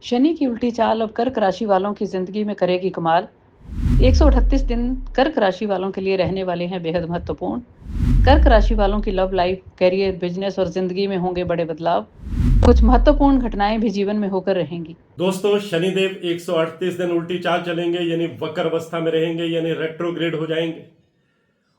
शनि की उल्टी चाल अब कर्क राशि वालों की जिंदगी में करेगी कमाल। 138 दिन कर्क राशि वालों के लिए रहने वाले हैं बेहद महत्वपूर्ण। कर्क राशि वालों की लव लाइफ, करियर, बिजनेस और जिंदगी में होंगे बड़े बदलाव। कुछ महत्वपूर्ण घटनाएं भी जीवन में होकर रहेंगी। दोस्तों, शनिदेव 138 दिन उल्टी चाल चलेंगे, यानी वक्र अवस्था में रहेंगे, यानी रेट्रोग्रेड हो जाएंगे।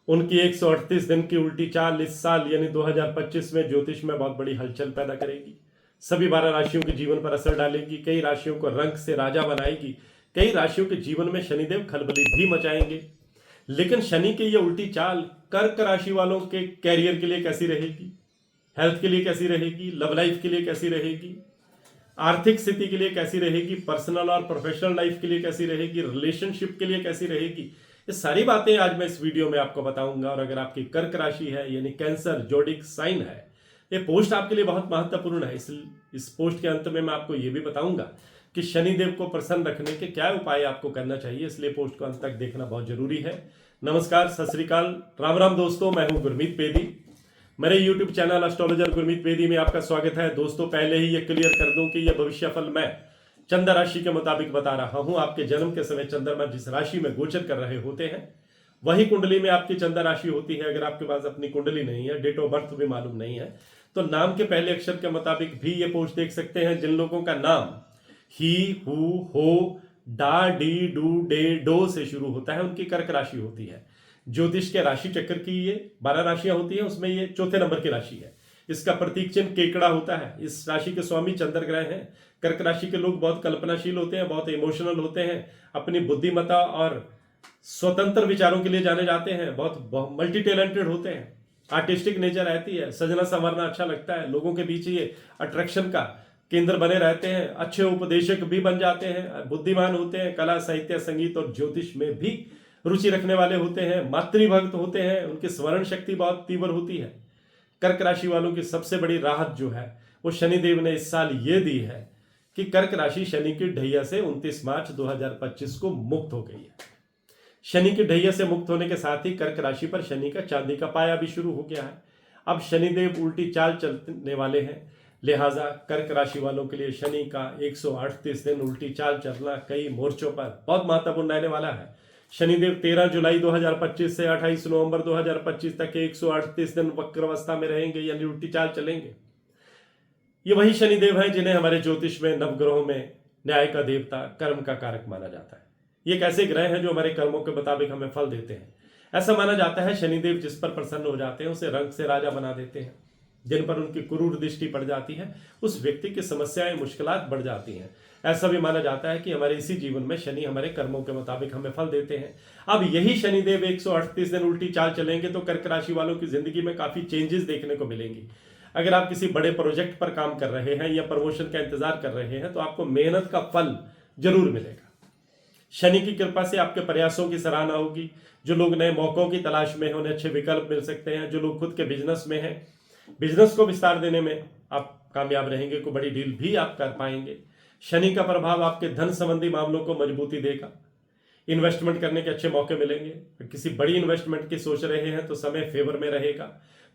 उनकी 138 दिन की उल्टी चाल इस साल यानी 2025 में ज्योतिष में बहुत बड़ी हलचल पैदा करेगी। सभी 12 राशियों के जीवन पर असर डालेगी। कई राशियों को रंग से राजा बनाएगी। कई राशियों के जीवन में शनिदेव खलबली भी मचाएंगे। लेकिन शनि की यह उल्टी चाल कर्क राशि वालों के कैरियर के लिए कैसी रहेगी, हेल्थ के लिए कैसी रहेगी, लव लाइफ के लिए कैसी रहेगी, आर्थिक स्थिति के लिए कैसी रहेगी, पर्सनल और प्रोफेशनल लाइफ के लिए कैसी रहेगी, रिलेशनशिप के लिए कैसी रहेगी, ये सारी बातें आज मैं इस वीडियो में आपको बताऊंगा। और अगर आपकी कर्क राशि है यानी कैंसर जोडिक साइन है, ये पोस्ट आपके लिए बहुत महत्वपूर्ण है। इस पोस्ट के अंत में मैं आपको ये भी बताऊंगा कि शनिदेव को प्रसन्न रखने के क्या उपाय आपको करना चाहिए, इसलिए पोस्ट को अंत तक देखना बहुत जरूरी है। नमस्कार, सत श्री अकाल, राम राम दोस्तों, मैं हूं गुरमीत बेदी। मेरे YouTube channel astrologer Gurmeet Bedi में आपका स्वागत है। दोस्तों, पहले ही ये क्लियर कर दूं कि यह भविष्यफल मैं चंद्र राशि के मुताबिक बता रहा हूं। आपके जन्म के समय चंद्रमा जिस राशि में गोचर कर रहे होते हैं वही कुंडली में आपकी चंद्र राशि होती है। अगर आपके पास अपनी कुंडली नहीं है, डेट ऑफ बर्थ भी मालूम नहीं है, तो नाम के पहले अक्षर के मुताबिक भी ये पोस्ट देख सकते हैं। जिन लोगों का नाम ही, हु, हो, डा, डी, डू, डे, डो से शुरू होता है उनकी कर्क राशि होती है। ज्योतिष के राशि चक्र की ये 12 राशियां होती हैं, उसमें ये चौथे नंबर की राशि है। इसका प्रतीक चिन्ह केकड़ा होता है। इस राशि के स्वामी चंद्र ग्रह हैं। कर्क राशि के लोग बहुत कल्पनाशील होते हैं, बहुत इमोशनल होते हैं, अपनी बुद्धिमत्ता और स्वतंत्र विचारों के लिए जाने जाते हैं, बहुत मल्टी टैलेंटेड होते हैं, आर्टिस्टिक नेचर रहती है, सजना संवरना अच्छा लगता है, लोगों के बीच ये अट्रैक्शन का केंद्र बने रहते हैं, अच्छे उपदेशक भी बन जाते हैं, बुद्धिमान होते हैं, कला, साहित्य, संगीत और ज्योतिष में भी रुचि रखने वाले होते हैं, मातृभक्त होते हैं, उनकी स्मरण शक्ति बहुत तीव्र होती है। कर्क राशि वालों की सबसे बड़ी राहत जो है वो शनिदेव ने इस साल ये दी है कि कर्क राशि शनि की ढैया से 29 मार्च 2025 को मुक्त हो गई है। शनि की ढैया से मुक्त होने के साथ ही कर्क राशि पर शनि का चांदी का पाया भी शुरू हो गया है। अब शनिदेव उल्टी चाल चलने वाले हैं, लिहाजा कर्क राशि वालों के लिए शनि का 138 दिन उल्टी चाल चलना कई मोर्चों पर बहुत महत्वपूर्ण रहने वाला है। शनिदेव 13 जुलाई 2025 से 28 नवंबर 2025 तक 138 दिन वक्र अवस्था में रहेंगे, यानी उल्टी चाल चलेंगे। ये वही शनिदेव हैं जिन्हें हमारे ज्योतिष में नवग्रहों में न्याय का देवता, कर्म का कारक माना जाता है। ये एक ऐसे ग्रह हैं जो हमारे कर्मों के मुताबिक हमें फल देते हैं। ऐसा माना जाता है शनिदेव जिस पर प्रसन्न हो जाते हैं उसे रंग से राजा बना देते हैं। जिन पर उनकी क्रूर दृष्टि पड़ जाती है उस व्यक्ति की समस्याएं, मुश्किलात बढ़ जाती हैं। ऐसा भी माना जाता है कि हमारे इसी जीवन में शनि हमारे कर्मों के मुताबिक हमें फल देते हैं। अब यही शनिदेव 138 दिन उल्टी चाल चलेंगे तो कर्क राशि वालों की जिंदगी में काफी चेंजेस देखने को मिलेंगी। अगर आप किसी बड़े प्रोजेक्ट पर काम कर रहे हैं या प्रमोशन का इंतजार कर रहे हैं तो आपको मेहनत का फल जरूर मिलेगा। शनि की कृपा से आपके प्रयासों की सराहना होगी। जो लोग नए मौकों की तलाश में हैं उन्हें अच्छे विकल्प मिल सकते हैं। जो लोग खुद के बिजनेस में हैं, बिजनेस को विस्तार देने में आप कामयाब रहेंगे, कोई बड़ी डील भी आप कर पाएंगे। शनि का प्रभाव आपके धन संबंधी मामलों को मजबूती देगा। इन्वेस्टमेंट करने के अच्छे मौके मिलेंगे। किसी बड़ी इन्वेस्टमेंट की सोच रहे हैं तो समय फेवर में रहेगा।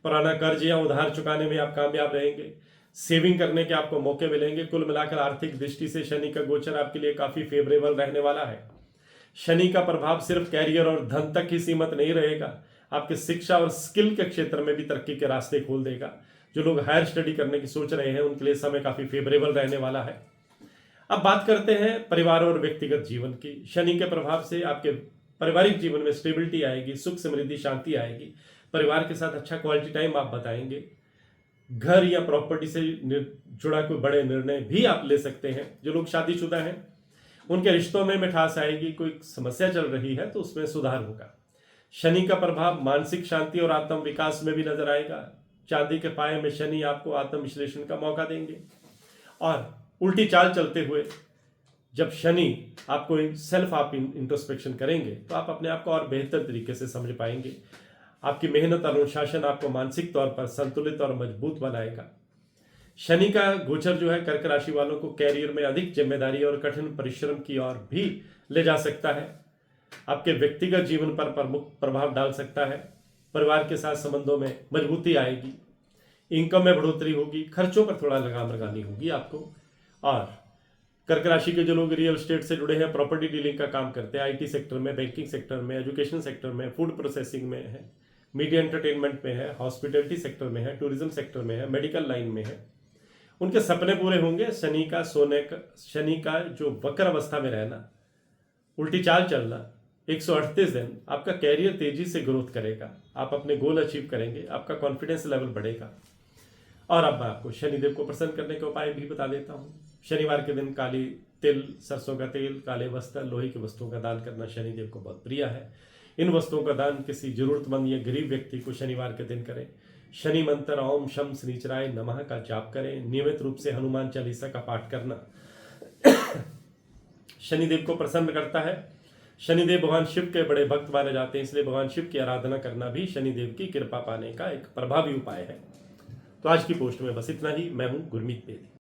पुराना कर्ज या उधार चुकाने में आप कामयाब रहेंगे। सेविंग करने के आपको मौके मिलेंगे। कुल मिलाकर आर्थिक दृष्टि से शनि का गोचर आपके लिए काफी फेवरेबल रहने वाला है। शनि का प्रभाव सिर्फ कैरियर और धन तक ही सीमित नहीं रहेगा, आपके शिक्षा और स्किल के क्षेत्र में भी तरक्की के रास्ते खोल देगा। जो लोग हायर स्टडी करने की सोच रहे हैं उनके लिए समय काफी फेवरेबल रहने वाला है। अब बात करते हैं परिवार और व्यक्तिगत जीवन की। शनि के प्रभाव से आपके पारिवारिक जीवन में स्टेबिलिटी आएगी, सुख, समृद्धि, शांति आएगी। परिवार के साथ अच्छा क्वालिटी टाइम आप बताएंगे। घर या प्रॉपर्टी से जुड़ा कोई बड़े निर्णय भी आप ले सकते हैं। जो लोग शादीशुदा हैं उनके रिश्तों में मिठास आएगी। कोई समस्या चल रही है तो उसमें सुधार होगा। शनि का प्रभाव मानसिक शांति और आत्म विकास में भी नजर आएगा। चांदी के पाए में शनि आपको आत्म विश्लेषण का मौका देंगे। और उल्टी चाल चलते हुए जब शनि आपको सेल्फ आप इंट्रोस्पेक्शन करेंगे तो आप अपने आप को और बेहतर तरीके से समझ पाएंगे। आपकी मेहनत और अनुशासन आपको मानसिक तौर पर संतुलित और मजबूत बनाएगा। शनि का गोचर जो है कर्क राशि वालों को कैरियर में अधिक जिम्मेदारी और कठिन परिश्रम की ओर भी ले जा सकता है। आपके व्यक्तिगत जीवन पर प्रमुख प्रभाव डाल सकता है। परिवार के साथ संबंधों में मजबूती आएगी। इनकम में बढ़ोतरी होगी। खर्चों पर थोड़ा लगाम लगानी होगी आपको। और कर्क राशि के जो लोग रियल एस्टेट से जुड़े हैं, प्रॉपर्टी डीलिंग का काम करते हैं, आईटी सेक्टर में, बैंकिंग सेक्टर में, एजुकेशन सेक्टर में, फूड प्रोसेसिंग में है, मीडिया एंटरटेनमेंट में है, हॉस्पिटैलिटी सेक्टर में है, टूरिज्म सेक्टर में है, मेडिकल लाइन में है, उनके सपने पूरे होंगे। शनि का जो वक्र अवस्था में रहना, उल्टी चाल चलना, 138 दिन आपका कैरियर तेजी से ग्रोथ करेगा, आप अपने गोल अचीव करेंगे, आपका कॉन्फिडेंस लेवल बढ़ेगा। और अब मैं आपको शनिदेव को प्रसन्न करने के उपाय भी बता देता हूँ। शनिवार के दिन काली तिल, सरसों का तेल, काले वस्त्र, लोहे की वस्तुओं का दान करना शनिदेव को बहुत प्रिय है। इन वस्तुओं का दान किसी जरूरतमंद या गरीब व्यक्ति को शनिवार के दिन करें। शनि मंत्र ओम शम श्रीचराय नमः का जाप करें। नियमित रूप से हनुमान चालीसा का पाठ करना शनिदेव को प्रसन्न करता है। शनिदेव भगवान शिव के बड़े भक्त माने जाते हैं, इसलिए भगवान शिव की आराधना करना भी शनिदेव की कृपा पाने का एक प्रभावी उपाय है। तो आज की पोस्ट में बस इतना ही। मैं हूं गुरमीत बेदी।